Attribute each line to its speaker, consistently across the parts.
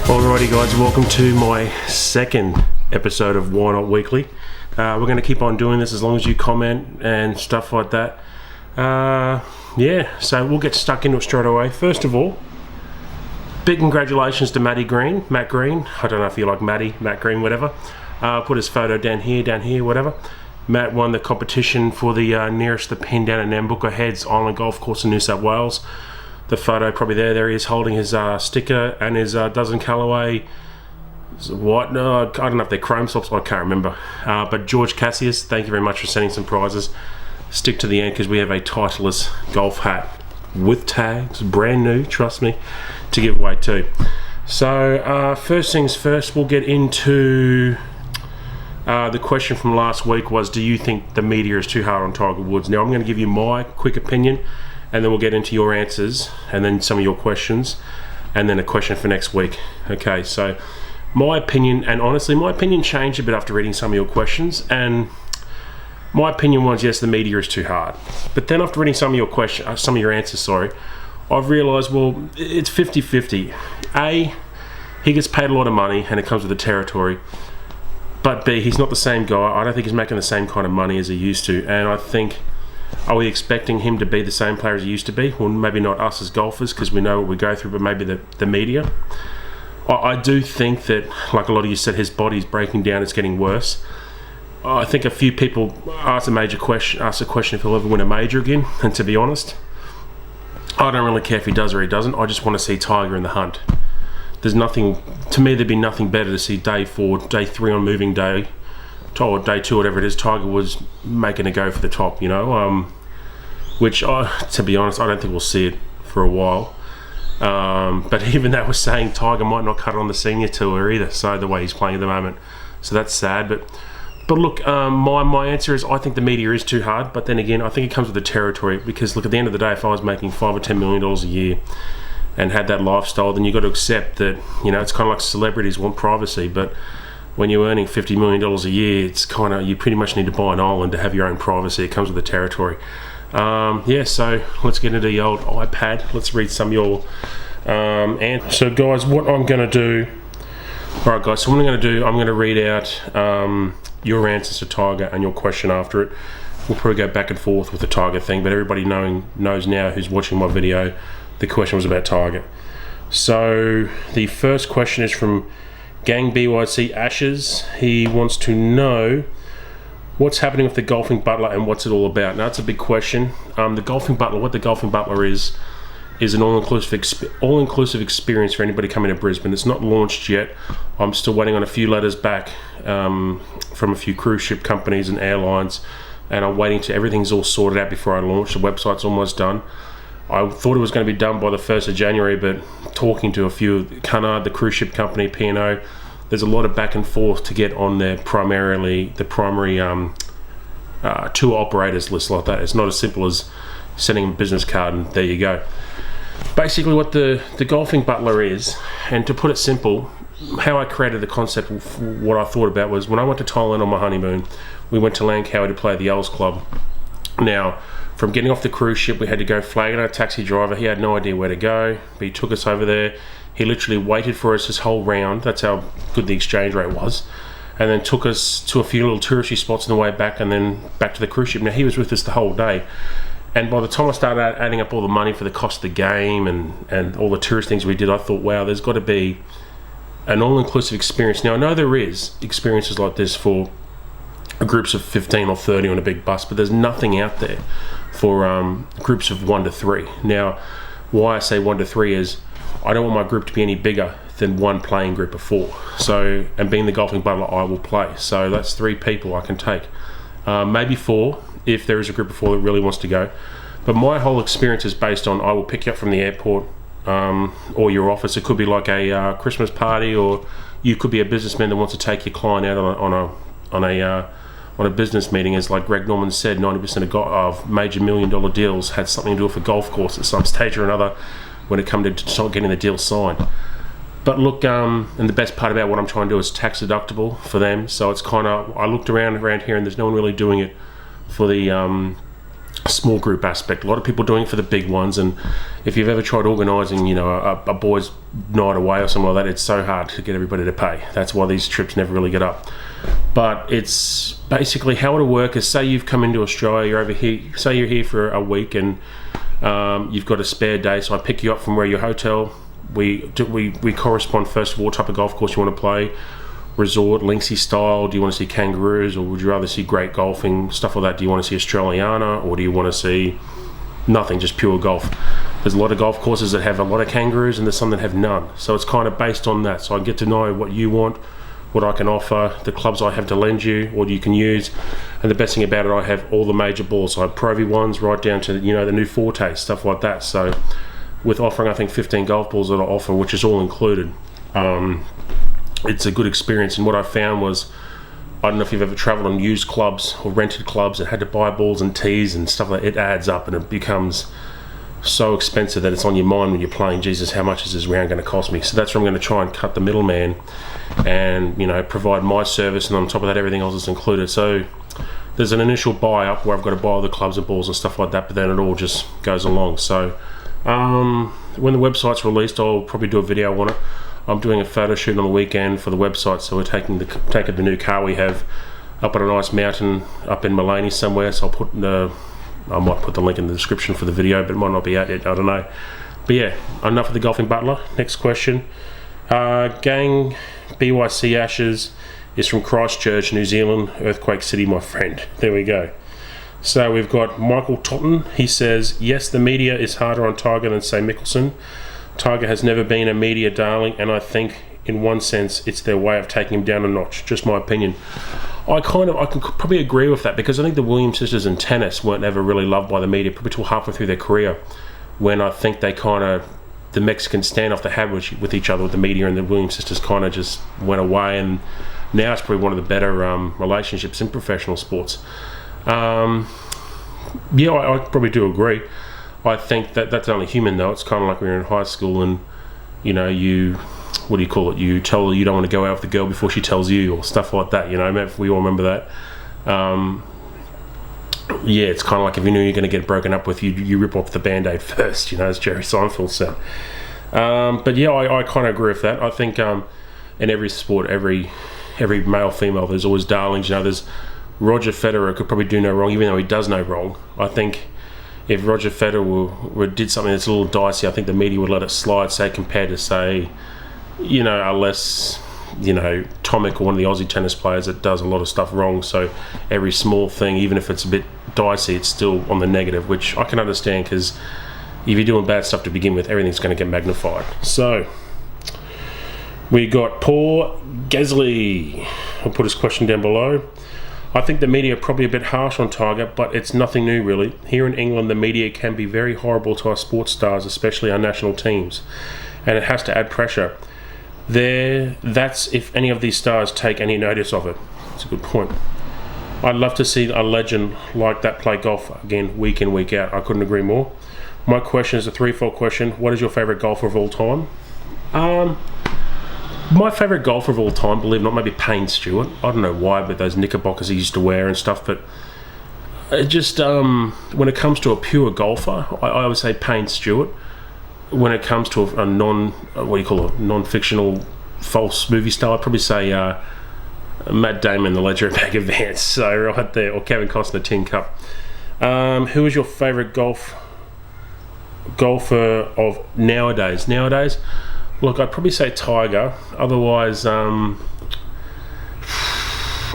Speaker 1: Alrighty guys, welcome to my second episode of Why Not Weekly. We're going to keep on doing this as long as you comment and stuff like that. So we'll get stuck into it straight away. First of all, big congratulations to Matt Green. I don't know if you like Matt Green, whatever. Put his photo down here, whatever. Matt won the competition for the nearest the pin down at Nambucca Heads Island Golf Course in New South Wales. The photo probably there he is holding his sticker and his dozen colourway. What? No, I don't know if they're chrome socks, I can't remember. But George Cassius, thank you very much for sending some prizes. Stick to the end because we have a Titleist golf hat with tags, brand new, trust me, to give away too. So first things first, we'll get into the question from last week was, do you think the media is too hard on Tiger Woods? Now I'm going to give you my quick opinion, and then we'll get into your answers and then some of your questions and then a question for next week. Okay, so my opinion, and honestly my opinion changed a bit after reading some of your questions, and my opinion was yes, the media is too hard. But then after reading some of your answers, I've realised, well, it's 50-50. A, he gets paid a lot of money and it comes with the territory. But B, he's not the same guy. I don't think he's making the same kind of money as he used to. And I think, are we expecting him to be the same player as he used to be? Well, maybe not us as golfers because we know what we go through, but maybe the media. I do think that, like a lot of you said, his body's breaking down, it's getting worse. I think a few people asked a question if he'll ever win a major again, and to be honest, I don't really care if he does or he doesn't. I just want to see Tiger in the hunt. There's nothing, to me, there'd be nothing better to see day 4, day 3 on moving day, or day 2, whatever it is, Tiger was making a go for the top, which, to be honest, I don't think we'll see it for a while. But even that was saying Tiger might not cut it on the senior tour either, so the way he's playing at the moment. So that's sad. But look, my answer is I think the media is too hard, but then again, I think it comes with the territory, because look, at the end of the day, if I was making $5 or $10 million a year and had that lifestyle, then you've got to accept that, it's kind of like celebrities want privacy, but when you're earning $50 million a year, it's kind of, you pretty much need to buy an island to have your own privacy. It comes with the territory. So let's get into the old iPad. Let's read some of your answers. So guys, what I'm going to do, alright guys, so what I'm going to do, I'm going to read out your answers to Tiger and your question after it. We'll probably go back and forth with the Tiger thing, but everybody knows now who's watching my video, the question was about Tiger. So the first question is from Gang BYC Ashes. He wants to know what's happening with the Golfing Butler and what's it all about. Now that's a big question. The Golfing Butler, what the Golfing Butler is an all-inclusive experience for anybody coming to Brisbane. It's not launched yet. I'm still waiting on a few letters back from a few cruise ship companies and airlines, and I'm waiting till everything's all sorted out before I launch. The website's almost done. I thought it was going to be done by the 1st of January, but talking to a few, Cunard, the cruise ship company, P&O, there's a lot of back and forth to get on the primary tour operators list like that. It's not as simple as sending a business card and there you go. Basically what the Golfing Butler is, and to put it simple, how I created the concept, what I thought about was when I went to Thailand on my honeymoon, we went to Langkawi to play the Yells Club. Now, from getting off the cruise ship, we had to go flag a taxi driver. He had no idea where to go, but he took us over there. He literally waited for us this whole round. That's how good the exchange rate was. And then took us to a few little touristy spots on the way back, and then back to the cruise ship. Now, he was with us the whole day. And by the time I started adding up all the money for the cost of the game and all the tourist things we did, I thought, wow, there's got to be an all-inclusive experience. Now, I know there is experiences like this for groups of 15 or 30 on a big bus, but there's nothing out there for groups of 1 to 3. Now, why I say 1 to 3 is I don't want my group to be any bigger than one playing group of 4. So, and being the Golfing Butler, I will play. So that's 3 people I can take. Maybe 4 if there is a group of 4 that really wants to go. But my whole experience is based on I will pick you up from the airport or your office. It could be like a Christmas party, or you could be a businessman that wants to take your client out on a business meeting. As like Greg Norman said, 90% of major $1 million deals had something to do with a golf course at some stage or another when it come to getting the deal signed. But look, and the best part about what I'm trying to do is tax deductible for them. So it's kind of, I looked around here and there's no one really doing it for the small group aspect. A lot of people doing it for the big ones, and if you've ever tried organising, you know, a boys' night away or something like that, it's so hard to get everybody to pay. That's why these trips never really get up. But it's basically how it'll work is, say you've come into Australia, you're over here, say you're here for a week, and you've got a spare day, so I pick you up from where your hotel. We correspond first of all, what type of golf course you want to play, resort, linksy style, do you want to see kangaroos, or would you rather see great golfing, stuff like that? Do you want to see Australiana, or do you want to see nothing, just pure golf? There's a lot of golf courses that have a lot of kangaroos, and there's some that have none, so it's kind of based on that. So I get to know what you want, what I can offer, the clubs I have to lend you, what you can use. And the best thing about it, I have all the major balls. So I have Pro V1s right down to, you know, the new Forte, stuff like that. So with offering, I think, 15 golf balls that I offer, which is all included, it's a good experience. And what I found was, I don't know if you've ever travelled on used clubs or rented clubs and had to buy balls and tees and stuff like that. It adds up and it becomes so expensive that it's on your mind when you're playing. Jesus, how much is this round going to cost me? So that's where I'm going to try and cut the middleman and, you know, provide my service, and on top of that, everything else is included. So there's an initial buy up where I've got to buy all the clubs and balls and stuff like that, but then it all just goes along. So when the website's released, I'll probably do a video on it. I'm doing a photo shoot on the weekend for the website, so we're taking the new car we have up on a nice mountain up in Mullaney somewhere. So I might put the link in the description for the video, but it might not be out yet, I don't know. But yeah, enough of the golfing butler. Next question. Gang BYC Ashes is from Christchurch, New Zealand, Earthquake City, my friend. There we go. So we've got Michael Totten. He says, yes, the media is harder on Tiger than, say, Mickelson. Tiger has never been a media darling, and I think in one sense it's their way of taking him down a notch. Just my opinion. I can probably agree with that, because I think the Williams sisters in tennis weren't ever really loved by the media, probably till halfway through their career, when I think they the Mexican standoff they had with each other, with the media, and the Williams sisters kind of just went away, and now it's probably one of the better relationships in professional sports. I probably do agree. I think that's only human, though. It's kind of like when you're in high school and, you know, you tell her you don't want to go out with the girl before she tells you, or stuff like that, you know. We all remember that. It's kind of like if you knew you're going to get broken up with, you rip off the band-aid first, you know, as Jerry Seinfeld said. But yeah, I kind of agree with that. I think in every sport, every male, female, there's always darlings. You know, there's Roger Federer could probably do no wrong, even though he does no wrong. I think if Roger Federer did something that's a little dicey, I think the media would let it slide, say, compared to, say, you know, a less, you know, Tomic or one of the Aussie tennis players that does a lot of stuff wrong. So every small thing, even if it's a bit dicey, it's still on the negative, which I can understand, because if you're doing bad stuff to begin with, everything's going to get magnified. So we got Paul Gasly. I'll put his question down below. I think the media are probably a bit harsh on Tiger, but it's nothing new really. Here in England, the media can be very horrible to our sports stars, especially our national teams, and it has to add pressure. That's if any of these stars take any notice of it. That's a good point. I'd love to see a legend like that play golf again, week in, week out. I couldn't agree more. My question is a threefold question. What is your favourite golfer of all time? My favourite golfer of all time, believe it or not, maybe Payne Stewart. I don't know why, but those knickerbockers he used to wear and stuff. But it just, when it comes to a pure golfer, I would say Payne Stewart. When it comes to a non-fictional false movie star, I'd probably say Matt Damon, The Ledger of Bagger Vance. So right there, or Kevin Costner, Tin Cup. Who is your favourite golfer of nowadays? Look, I'd probably say Tiger. Otherwise, I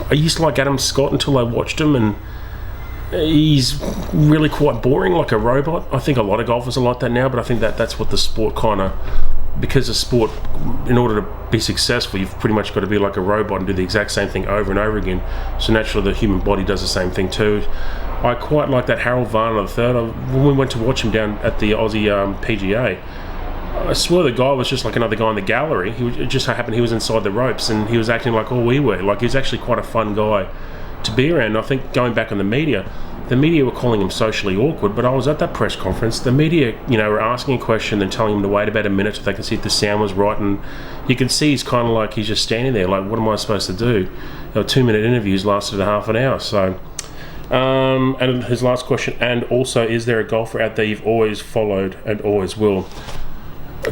Speaker 1: used to like Adam Scott until I watched him, and he's really quite boring, like a robot. I think a lot of golfers are like that now, but I think that's what the sport kind of... Because the sport, in order to be successful, you've pretty much got to be like a robot and do the exact same thing over and over again. So naturally, the human body does the same thing too. I quite like that Harold Varner III. When we went to watch him down at the Aussie PGA, I swear the guy was just like another guy in the gallery. It just so happened he was inside the ropes, and he was acting like all we were. Like, he was actually quite a fun guy to be around. I think going back on the media were calling him socially awkward, but I was at that press conference. The media, you know, were asking a question and telling him to wait about a minute so they could see if the sound was right, and you can see he's kind of like, he's just standing there like, what am I supposed to do? 2-minute interviews lasted a half an hour. So And his last question, and also, is there a golfer out there you've always followed and always will?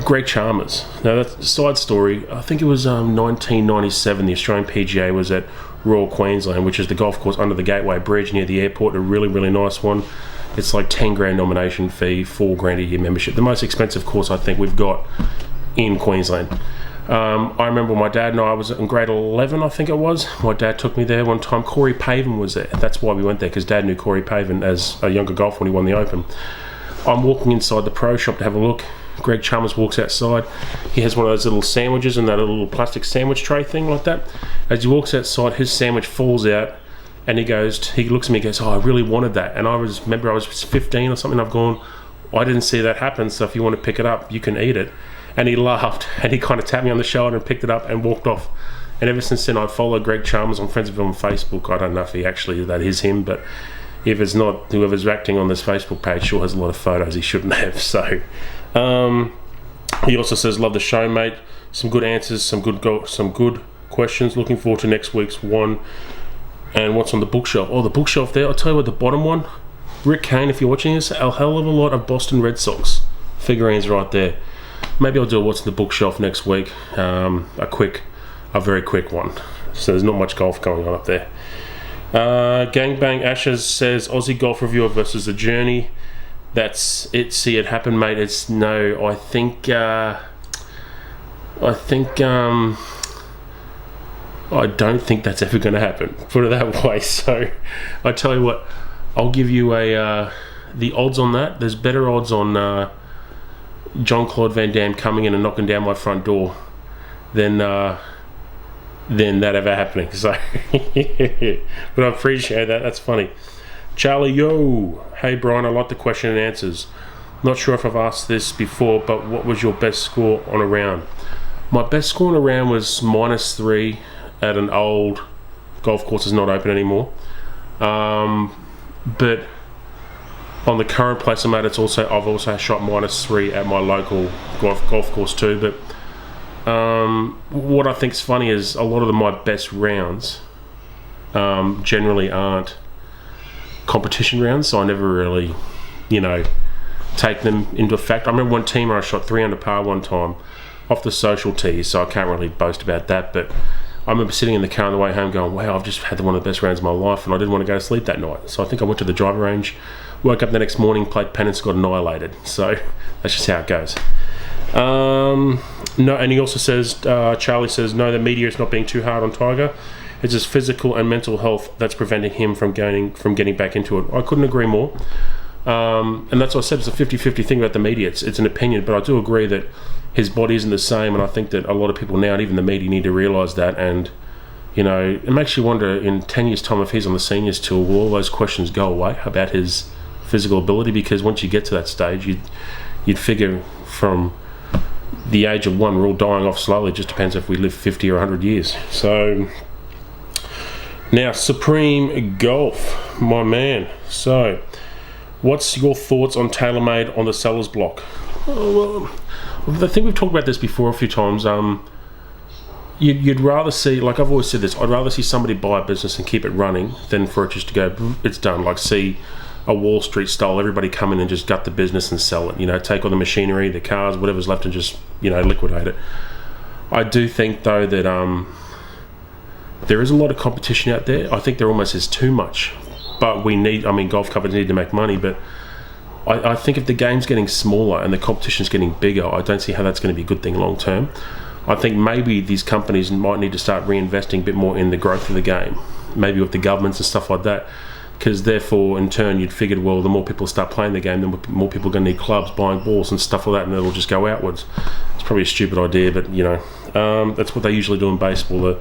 Speaker 1: Greg Chalmers. Now, that's a side story. I think it was 1997. The Australian PGA was at Royal Queensland, which is the golf course under the Gateway Bridge near the airport. A really, really nice one. It's like 10 grand nomination fee, 4 grand a year membership. The most expensive course I think we've got in Queensland. I remember my dad and I was in grade 11, I think it was. My dad took me there one time. Corey Pavin was there. That's why we went there, because Dad knew Corey Pavin as a younger golfer when he won the Open. I'm walking inside the pro shop to have a look. Greg Chalmers walks outside. He has one of those little sandwiches in that little plastic sandwich tray thing like that. As he walks outside, his sandwich falls out, and he looks at me and goes, "Oh, I really wanted that." And remember I was 15 or something. I've gone, "I didn't see that happen, so if you want to pick it up, you can eat it." And he laughed, and he kind of tapped me on the shoulder and picked it up and walked off. And ever since then, I follow Greg Chalmers. I'm friends with him on Facebook. I don't know if that is him, but if it's not, whoever's acting on this Facebook page sure has a lot of photos he shouldn't have. So he also says, "Love the show, mate. Some good answers, some good questions. Looking forward to next week's one." And what's on the bookshelf? Oh, the bookshelf there. I'll tell you what, the bottom one, Rick Kane, if you're watching this, a hell of a lot of Boston Red Sox figurines right there. Maybe I'll do a what's in the bookshelf next week. A very quick one. So there's not much golf going on up there. Gangbang Ashes says, Aussie golf reviewer versus the Journey. That's it. See it happen, mate. It's no. I think. I don't think that's ever going to happen. Put it that way. So, I tell you what. I'll give you the odds on that. There's better odds on Jean-Claude Van Damme coming in and knocking down my front door than that ever happening. So, but I appreciate that. That's funny. Charlie, yo. Hey, Brian, I like the question and answers. Not sure if I've asked this before, but what was your best score on a round? My best score on a round was -3 at an old golf course that's not open anymore. But on the current place I'm at, I've also shot -3 at my local golf course too. But what I think is funny is a lot of my best rounds generally aren't competition rounds, so I never really, take them into effect. I remember one team where I shot 3 under par one time off the social tees, so I can't really boast about that. But I remember sitting in the car on the way home going, wow, I've just had one of the best rounds of my life, and I didn't want to go to sleep that night. So I think I went to the driving range, woke up the next morning, played pennants, got annihilated. So that's just how it goes. No, and he also says, Charlie says, no, the media is not being too hard on Tiger. It's his physical and mental health that's preventing him from getting back into it. I couldn't agree more. And that's what I said, it's a 50-50 thing about the media. It's an opinion, but I do agree that his body isn't the same, and I think that a lot of people now, and even the media, need to realise that. And it makes you wonder, in 10 years' time, if he's on the seniors tour, will all those questions go away about his physical ability? Because once you get to that stage, you'd figure from the age of 1, we're all dying off slowly. It just depends if we live 50 or 100 years. So now, Supreme Golf, my man. So, what's your thoughts on TaylorMade on the seller's block? Well, I think we've talked about this before a few times. You'd rather see, like I've always said this, I'd rather see somebody buy a business and keep it running than for it just to go, it's done. Like see a Wall Street style, everybody come in and just gut the business and sell it. Take all the machinery, the cars, whatever's left, and just liquidate it. I do think though that there is a lot of competition out there. I think there almost is too much. But golf companies need to make money, but I think if the game's getting smaller and the competition's getting bigger, I don't see how that's going to be a good thing long term. I think maybe these companies might need to start reinvesting a bit more in the growth of the game, maybe with the governments and stuff like that, because therefore, in turn, you'd figured, well, the more people start playing the game, the more people are going to need clubs, buying balls and stuff like that, and it'll just go outwards. It's probably a stupid idea, but, that's what they usually do in baseball.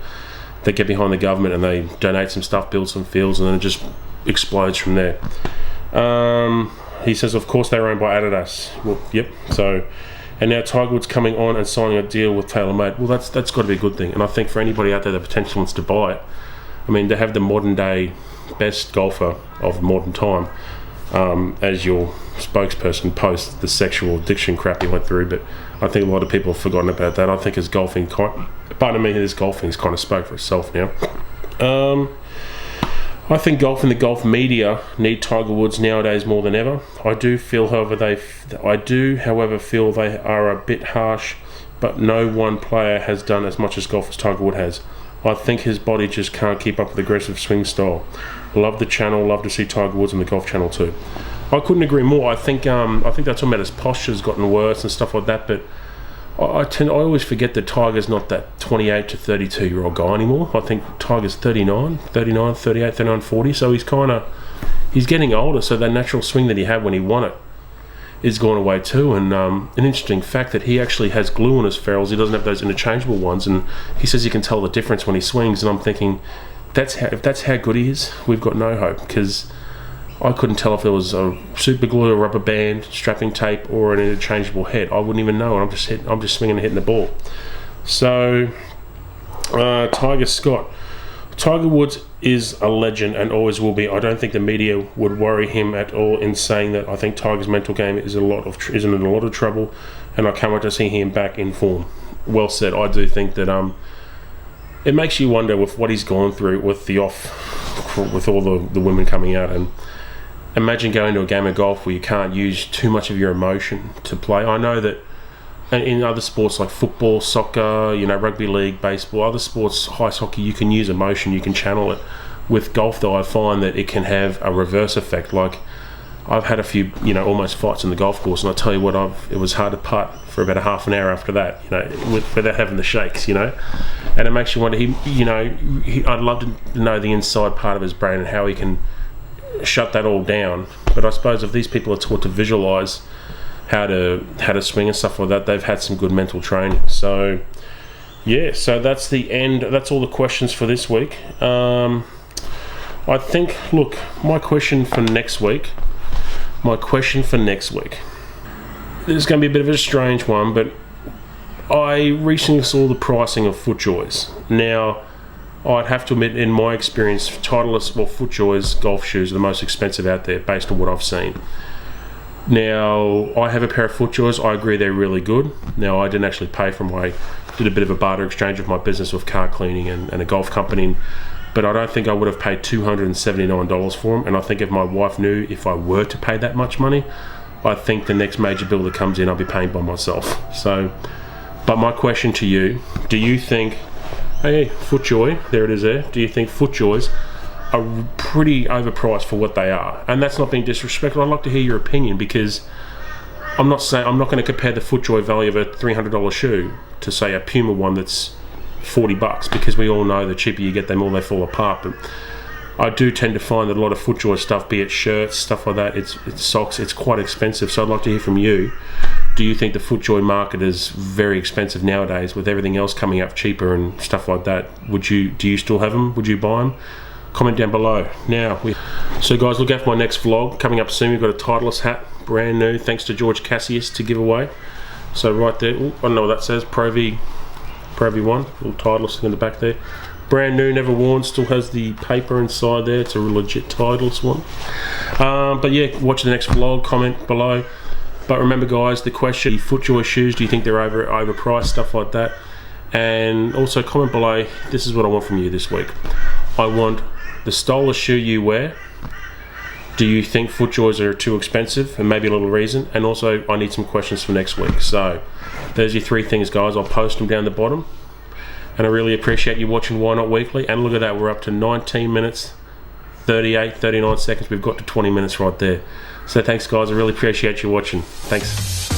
Speaker 1: They get behind the government and they donate some stuff, build some fields, and then it just explodes from there. He says, of course, they're owned by Adidas. Well, yep. So, and now Tiger Woods coming on and signing a deal with TaylorMade. Well, that's got to be a good thing. And I think for anybody out there that potentially wants to buy it, to have the modern day best golfer of modern time as your spokesperson post the sexual addiction crap he went through. But I think a lot of people have forgotten about that. I think his golfing, his golfing's kind of spoke for itself now. I think golf and the golf media need Tiger Woods nowadays more than ever. I do, however, feel they are a bit harsh, but no one player has done as much as golf as Tiger Woods has. I think his body just can't keep up with aggressive swing style. Love the channel, love to see Tiger Woods on the Golf Channel too. I couldn't agree more. I think that's talking about his posture's gotten worse and stuff like that, but I always forget that Tiger's not that 28 to 32 year old guy anymore. I think Tiger's 39, 38, 39, 40, so he's getting older, so that natural swing that he had when he won it is gone away too. And an interesting fact that he actually has glue on his ferrules. He doesn't have those interchangeable ones, and he says you can tell the difference when he swings. And I'm thinking, if that's how good he is, we've got no hope, because I couldn't tell if it was a super glue, a rubber band, strapping tape, or an interchangeable head. I wouldn't even know, and I'm just swinging and hitting the ball. So, Tiger Scott. Tiger Woods is a legend and always will be. I don't think the media would worry him at all in saying that. I think Tiger's mental game is in a lot of trouble, and I can't wait to see him back in form. Well said. I do think that it makes you wonder with what he's gone through with with all the women coming out, and imagine going to a game of golf where you can't use too much of your emotion to play. I know that in other sports like football, soccer, rugby league, baseball, other sports, ice hockey, you can use emotion, you can channel it. With golf, though, I find that it can have a reverse effect. Like, I've had a few, almost fights on the golf course, and I tell you what, it was hard to putt for about a half an hour after that, without having the shakes, and it makes you wonder. I'd love to know the inside part of his brain and how he can shut that all down. But I suppose if these people are taught to visualize how to swing and stuff like that, they've had some good mental training. So yeah, so that's the end. That's all the questions for this week. I think, look, my question for next week, this is going to be a bit of a strange one, but I recently saw the pricing of FootJoys. Now, I'd have to admit, in my experience, Titleist or FootJoys golf shoes are the most expensive out there based on what I've seen. Now, I have a pair of FootJoys. I agree they're really good. Now, I didn't actually pay for them. I did a bit of a barter exchange of my business with car cleaning and a golf company, but I don't think I would have paid $279 for them. And I think if my wife knew if I were to pay that much money, I think the next major bill that comes in, I'll be paying by myself. So, but my question to you, do you think, hey, FootJoy, there it is there, do you think FootJoys are pretty overpriced for what they are? And that's not being disrespectful. I'd like to hear your opinion, because I'm not going to compare the FootJoy value of a $300 shoe to, say, a Puma one that's $40, because we all know the cheaper you get, the more they fall apart. But I do tend to find that a lot of FootJoy stuff, be it shirts, stuff like that, it's socks, it's quite expensive. So I'd like to hear from you. Do you think the FootJoy market is very expensive nowadays with everything else coming up cheaper and stuff like that? Do you still have them? Would you buy them? Comment down below. So guys, look out for my next vlog coming up soon. We've got a Titleist hat, brand new, thanks to George Cassius, to give away. So right there, I don't know what that says, Pro V1, little Titleist in the back there. Brand new, never worn, still has the paper inside there. It's a legit Titleist one. But yeah, watch the next vlog, comment below. But remember guys, the question, FootJoy shoes, do you think they're overpriced, stuff like that? And also comment below, this is what I want from you this week. I want the style of shoe you wear. Do you think FootJoys are too expensive? And maybe a little reason. And also, I need some questions for next week. So, there's your 3 things, guys. I'll post them down the bottom. And I really appreciate you watching Why Not Weekly. And look at that, we're up to 19 minutes, 38, 39 seconds. We've got to 20 minutes right there. So thanks, guys. I really appreciate you watching. Thanks.